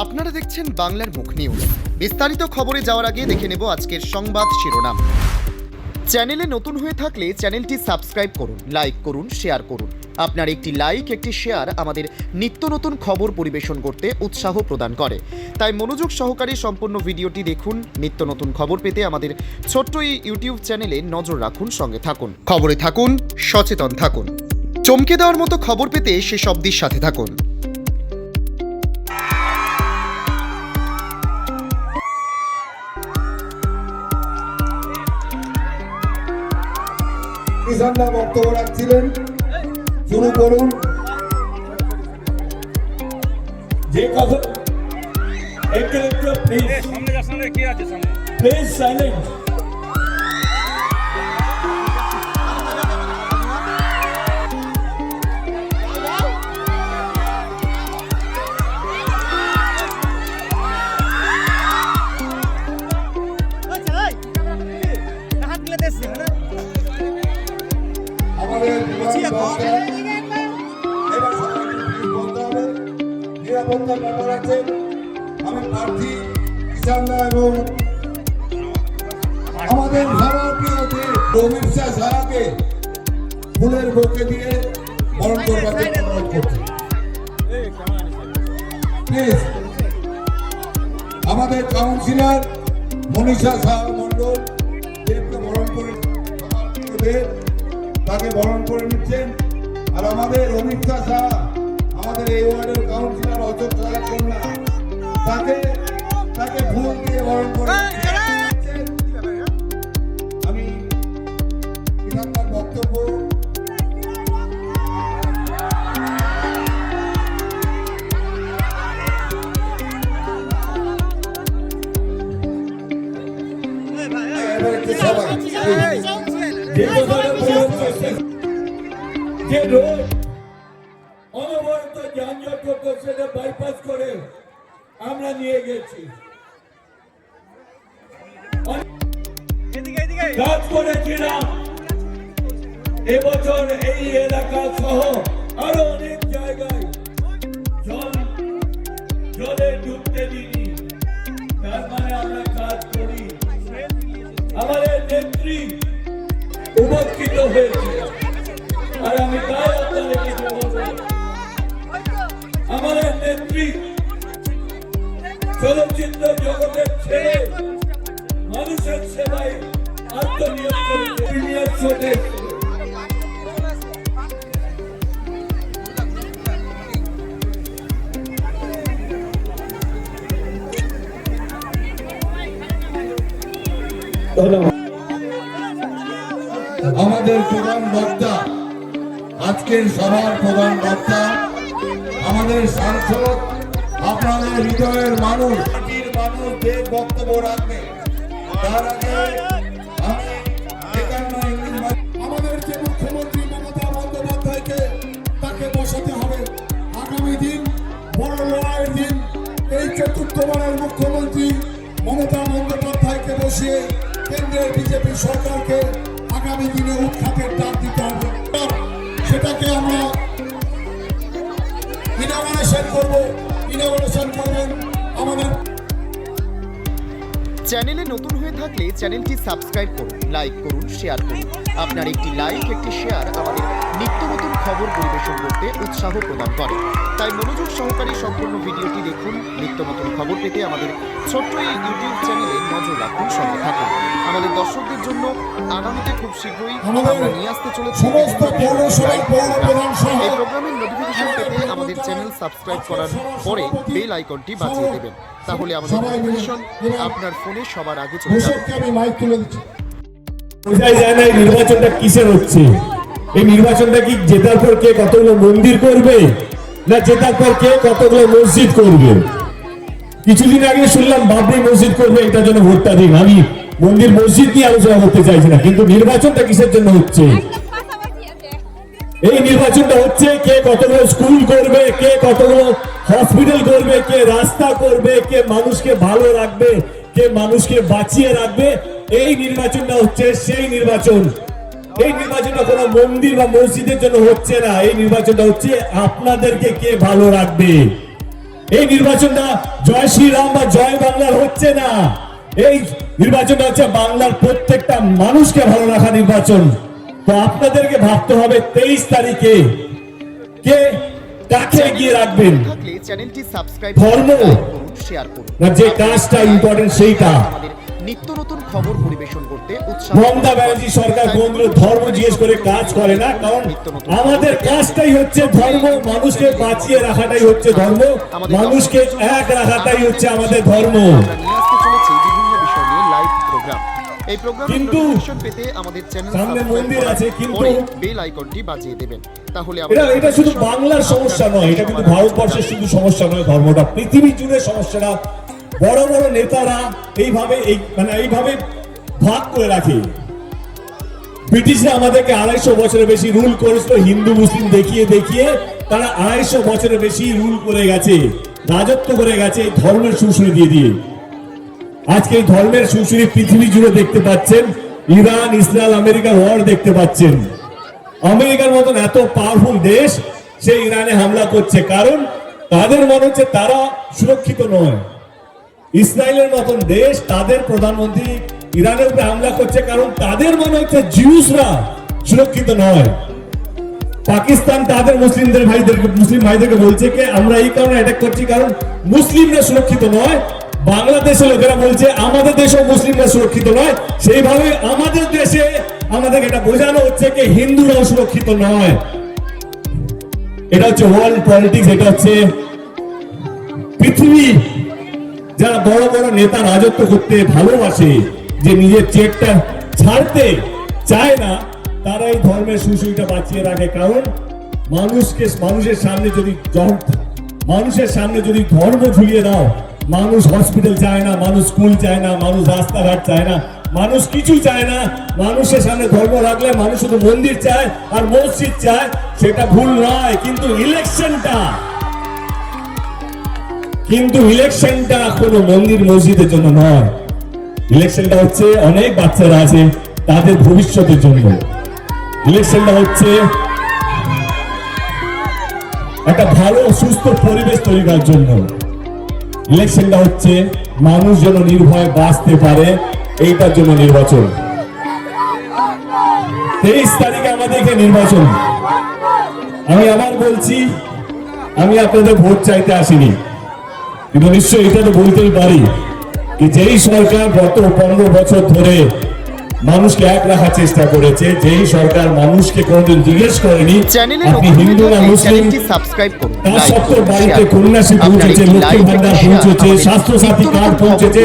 আপনারা দেখছেন বাংলার মুখ নিউজ। বিস্তারিত খবরে যাওয়ার আগে দেখে নেব আজকের সংবাদ শিরোনাম। চ্যানেলে নতুন হয়ে থাকলে চ্যানেলটি সাবস্ক্রাইব করুন, লাইক করুন, শেয়ার করুন। আপনার একটি লাইক, একটি শেয়ার আমাদের নিত্য নতুন খবর পরিবেশন করতে উৎসাহ প্রদান করে। তাই মনোযোগ সহকারে সম্পূর্ণ ভিডিওটি দেখুন। নিত্য নতুন খবর পেতে আমাদের ছোট্ট এই ইউটিউব চ্যানেলে নজর রাখুন, সঙ্গে থাকুন, খবরে থাকুন, সচেতন থাকুন। চমকে দেওয়ার মতো খবর পেতে সে শব্দের সাথে থাকুন। কিষানরা বক্তব্য রাখছিলেন, শুরু করুন। যে কথা একটু প্লিজ সামনে যা, সামনে কি আছে সামনে, প্লিজ সাইলেন্ট। আমাদের নিরাপত্তার ব্যাপার আছে। আমি প্রার্থী কিষানরা এবং আমাদের ভারতীয় রমির শাহ সাহাকে ফুলের বুকে দিয়ে বরণ করবার জন্য অনুরোধ করছি। প্লিজ আমাদের কাউন্সিলর মনীষা শাহ মন্ডল দেবকে বরণ করে তাকে বরণ করে নিচ্ছেন। আর আমাদের অমিতা শাহ, আমাদের এই ওয়ার্ডের কাউন্সিলর অশোক রায় কন্যা, তাকে ফুল দিয়ে বরণ করে নিচ্ছেন। আমি বিধানসভার বক্তব্য যে রোড অনবরত যানজট করতো সেটা বাইপাস করে আমরা নিয়ে গেছি, কাজ করেছিলাম। এবছর এই এলাকা সহ আরো অনেক জায়গায় জলে ডুবতে দিনি। তার মানে আমরা কাজ করি, আমাদের নেত্রী উপকৃত হয়েছে। আর আমি তাই আপনাদেরকে বলবো, আমাদের নেত্রী চলচ্চিত্র জগতের ছেড়ে মানুষের সেবায় আত্মনিয়োগ করেছে। প্রিমিয়ার শোতে আমাদের প্রধান বক্তা, আজকের সভার প্রধান বক্তা, আমাদের সাংসদ, আপনাদের হৃদয়ের মানুষ, মানুষদের বক্তব্য রাখবে। তার আগে আমি আমাদের যে মুখ্যমন্ত্রী মমতা বন্দ্যোপাধ্যায়কে তাকে বসাতে হবে। আগামী দিন বড় লড়াইয়ের দিন। এই চতুর্থবারের মুখ্যমন্ত্রী মমতা বন্দ্যোপাধ্যায়কে বসিয়ে কেন্দ্রের বিজেপি সরকারকে আগামী দিনে উৎখাতের ডাক দিতে হবে। সেটাকে আমরা ইনোভেশন করবেন আমাদের। চ্যানেলে নতুন হয়ে থাকলে চ্যানেলটি সাবস্ক্রাইব করুন, লাইক করুন, শেয়ার করুন। আপনার একটি লাইক, একটি শেয়ার আমাদের নিত্য নতুন খবর পরিবেশন করতে উৎসাহ প্রদান করে। তাই মনোযোগ সহকারে সম্পূর্ণ ভিডিওটি দেখুন। নিত্য নতুন খবর পেতে আমাদের ছোট্ট এই ইউটিউব চ্যানেলে নজর রাখুন, সঙ্গে থাকুন। আমাদের দর্শকদের জন্য আগামীতে খুব শীঘ্রই আমরা নিয়ে আসতে চলেছি এই প্রোগ্রামের নোটিফিকেশন পেতে আমাদের চ্যানেল সাবস্ক্রাইব করার পরে বেল আইকনটি বাজিয়ে দেবেন। তাহলে আমাদের নোটিফিকেশন আপনার ফোনে সবার আগে চলে যাবে। বোঝাই যায় না এই নির্বাচনটা কিসের হচ্ছে। এই নির্বাচনটা কি জেতার পর কে কতগুলো মন্দির করবে, না জেতার পর কে কতগুলো মসজিদ করবে? কিছুদিন আগে শুনলাম বাবরি মসজিদ করবে, এটার জন্য ভোটটা দিন। আমি মন্দির মসজিদ নিয়ে আলোচনা করতে চাইছি না, কিন্তু নির্বাচনটা কিসের জন্য হচ্ছে? এই নির্বাচনটা হচ্ছে কে কতগুলো স্কুল করবে, কে কতগুলো হসপিটাল করবে, কে রাস্তা করবে, কে মানুষকে ভালো রাখবে, কে মানুষকে বাঁচিয়ে রাখবে। এই নির্বাচনটা হচ্ছে সেই নির্বাচন। এই নির্বাচনটা কোনো মন্দির বা মসজিদের জন্য হচ্ছে না। এই নির্বাচনটা হচ্ছে আপনাদেরকে কে ভালো রাখবে। এই নির্বাচনটা জয় শ্রীরাম বা জয় বাংলার হচ্ছে না, এই নির্বাচনটা হচ্ছে বাংলার প্রত্যেকটা মানুষকে ভালো রাখা নির্বাচন। তো আপনাদেরকে ভাবতে হবে 23 তারিখে কে কাকে এগিয়ে রাখবেন, থাকলে চ্যানেলটি সাবস্ক্রাইব ধর্ম করুন, শেয়ার করুন। না যে কাজটা ইম্পর্টেন্ট সেইটা। আমাদের নিত্য নতুন খবর পরিবেশন করতে উৎসাহ। মমতা ব্যানার্জি সরকার কোনগুলো ধর্ম জিজ্ঞেস করে কাজ করে না, কারণ আমাদের কাজটাই হচ্ছে ধর্ম, মানুষকে বাঁচিয়ে রাখাটাই হচ্ছে ধর্ম, মানুষকে এক রাখাটাই হচ্ছে আমাদের ধর্ম। আমরা নিয়ে আসতে চলেছি বিভিন্ন বিষয় নিয়ে লাইভ প্রোগ্রাম। এই প্রোগ্রামের কিন্তু নোটিফিকেশন পেতে আমাদের চ্যানেল সামনে মন্দির আছে, কিন্তু বেল আইকনটি বাজিয়ে দেবেন, তাহলে এটা শুধু বাংলার সমস্যা নয়, এটা কিন্তু ভারতবর্ষের শুধু সমস্যা নয়, ধর্মটা পৃথিবী জুড়ে সমস্যাটা। বড় বড় নেতারা এইভাবে এইভাবে ভাগ করে রাখে। ব্রিটিশরা আমাদেরকে 250 বছরের বেশি রুল করেছিল, হিন্দু মুসলিম দেখিয়ে দেখিয়ে তারা 250 বছরের বেশি রুল করে গেছে, রাজত্ব করে গেছে এই ধর্মের সুশুরি দিয়ে দিয়ে। আজকে এই ধর্মের সুশুরি পৃথিবী জুড়ে দেখতে পাচ্ছেন, ইরান, ইসরায়েল, আমেরিকার ওয়ার দেখতে পাচ্ছেন। আমেরিকার মতন এত পাওয়ারফুল দেশ সে ইরানে হামলা করছে, কারণ তাদের মনে হচ্ছে তারা সুরক্ষিত নয়। ইসরায়েলের মতন দেশ তাদের প্রধানমন্ত্রী ইরানের উপরে হামলা করছে, কারণ তাদের মনে হচ্ছে জিউসরা সুরক্ষিত নয়। পাকিস্তান তাদের মুসলিম ভাইদেরকে বলছে যে আমরা এই কারণে অ্যাটাক করছি কারণ মুসলিমরা সুরক্ষিত নয়। বাংলাদেশের লোকেরা বলছে আমাদের দেশেও মুসলিমরা সুরক্ষিত নয়। সেইভাবে আমাদের দেশে আমাদের এটা বোঝানো হচ্ছে যে হিন্দুরাও সুরক্ষিত নয়। এটা হচ্ছে ওয়ার্ল্ড পলিটিক্স, এটা হচ্ছে পৃথিবী। যারা বড় বড় নেতা রাজত্ব করতে ভালোবাসে, যে নিজের চেকটা ছাড়তে চায় না, তারা এই ধর্মের সুশুরিটা বাঁচিয়ে রাখে। কারণ মানুষের সামনে যদি ধর্ম ঝুলিয়ে দাও, মানুষ হসপিটাল চায় না, মানুষ স্কুল চায় না, মানুষ রাস্তাঘাট চায় না, মানুষ কিছু চায় না। মানুষের সামনে ধর্ম রাখলে মানুষ শুধু মন্দির চায় আর মসজিদ চায়, সেটা ভুল নয়। কিন্তু ইলেকশনটা কোনো মন্দির মসজিদের জন্য নয়। ইলেকশনটা হচ্ছে অনেক বাচ্চারা আছে তাদের ভবিষ্যতের জন্য। ইলেকশনটা হচ্ছে একটা ভালো সুস্থ পরিবেশ তৈরি করার জন্য। ইলেকশনটা হচ্ছে মানুষ যেন নির্ভয়ে বাঁচতে পারে, এইটার জন্য নির্বাচন। 23 তারিখে আমাদের এখানে নির্বাচন। আমি আবার বলছি, আমি আপনাদের ভোট চাইতে আসিনি, কিন্তু নিশ্চয়ই এটা তো বলতেই পারি যে যেই সরকার গত 15 বছর ধরে মানুষকে এক রাখার চেষ্টা করেছে, যেই সরকার মানুষকে কোনদিন জিজ্ঞেস করেনি আপনি হিন্দু না মুসলিম, তার সত্ত্বেও বাড়িতে কন্যাশ্রী পৌঁছেছে, লক্ষ্মীর ভান্ডার পৌঁছেছে, স্বাস্থ্য সাথী কার্ড পৌঁছেছে,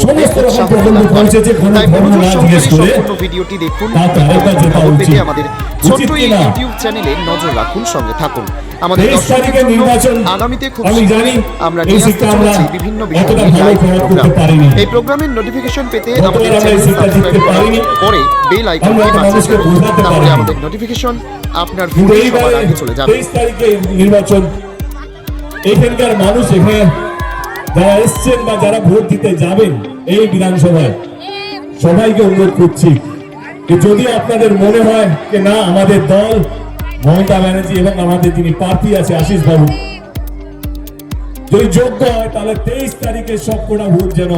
সমস্ত রকম প্রকল্প পৌঁছেছে, কোনো ধর্ম না জিজ্ঞেস করে, ভিডিওটি দেখুন, তাতে আরেকবার যেটা উচিত আমাদের উচিত ছোট্ট এই কিনা। ইউটিউব চ্যানেলে নজর রাখুন, সঙ্গে থাকুন। আমাদের 23 তারিখের নির্বাচন আগামীতে খুব আমি জানি আমরা এই সিটটা আমরা বিভিন্ন এতটা ভালো প্রভাব করতে পারিনি। এই প্রোগ্রামের নোটিফিকেশন পেতে গতবার আমাদের আমরা এই চ্যানেল সিটটা জিততে সাবস্ক্রাইব পারিনি। করার পরে বেল আইকনটি আমরা একটা বাজিয়ে মানুষকে দেবেন, বোঝাতে তাহলে পারিনি। আমাদের নোটিফিকেশন আপনার কিন্তু ফোনে এইবারে সবার আগে চলে যাবে। 23 তারিখে নির্বাচন, এখানকার মানুষ, এখানে যারা এসছেন বা যারা ভোট দিতে যাবেন এই বিধানসভায়, সবাইকে অনুরোধ করছি যে যদি আপনাদের মনে হয় যে না আমাদের দল মমতা ব্যানার্জি এবং আমাদের যিনি প্রার্থী আছে আশিস বাবু যদি যোগ্য হয়, তাহলে 23 তারিখে সবকটা ভোট যেন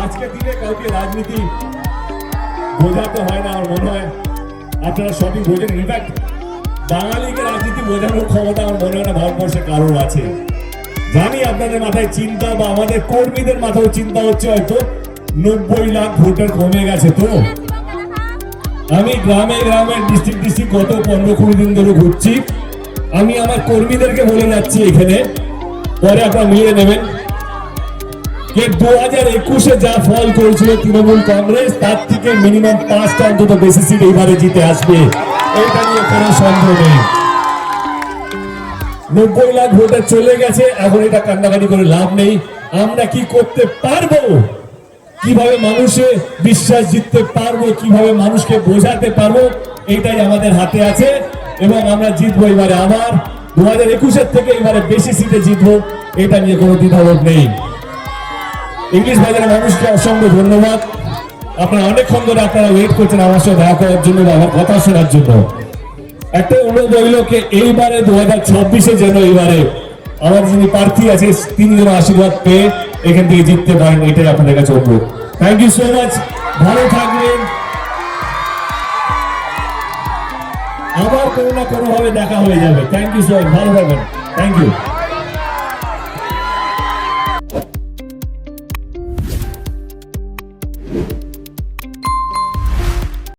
আজকে দিনে কাউকে রাজনীতি বোঝাতে হয় না। আমার মনে হয় আপনারা সবই বোঝেন। ইনফ্যাক্ট বাঙালিকে রাজনীতি বোঝানোর ক্ষমতা আমার মনে হয় না ভারতবর্ষে কারোর আছে। জানি আপনাদের মাথায় চিন্তা বা আমাদের কর্মীদের মাথায় চিন্তা হচ্ছে হয়তো 90 লাখ ভোটার কমে গেছে। তো আমি গ্রামে গ্রামে ডিস্ট্রিক্ট গত 15-20 দিন ধরে ঘুরছি। আমি আমার কর্মীদেরকে বলে যাচ্ছি এখানে, পরে আপনারা মিলিয়ে নেবেন, যে 2021-এ যা ফল করেছিল তৃণমূল কংগ্রেস, তার থেকে মিনিমাম 5টা অন্তত বেশি সিট এইবারে জিতে আসবে, এটা নিয়ে কোনো সন্দেহ নেই। 90 লাখ ভোটার চলে গেছে, এখন এটা কান্নাকাটি করে লাভ নেই। আমরা কি করতে পারবো, কিভাবে মানুষের বিশ্বাস জিততে পারবো, কিভাবে মানুষকে বোঝাতে পারবো, এটাই আমাদের হাতে আছে এবং আমরা জিতবো এবারে। আবার 2021-এর থেকে এবারে বেশি সিটে জিতবো, এটা নিয়ে কোনো দ্বিধাবোধ নেই। ইংলিশ বাজারের মানুষকে অসংখ্য ধন্যবাদ। আপনারা অনেকক্ষণ ধরে আপনারা ওয়েট করছেন আমার সাথে দেখা করার জন্য বা আমার কথা শোনার জন্য। একটা অনুরোধ রইল কে এইবারে 2026-এ যেন এইবারে আমার যিনি প্রার্থী আছে তিনি যেন আশীর্বাদ পেয়ে এখান থেকে জিততে পারেন, এটাই আপনাদের কাছে অনুরোধ। থ্যাংক ইউ সো মাচ, ভালো থাকবেন, আবার কোনো না কোনো ভাবে দেখা হয়ে যাবে। থ্যাংক ইউ সো মাচ, ভালো থাকবেন, থ্যাংক ইউ।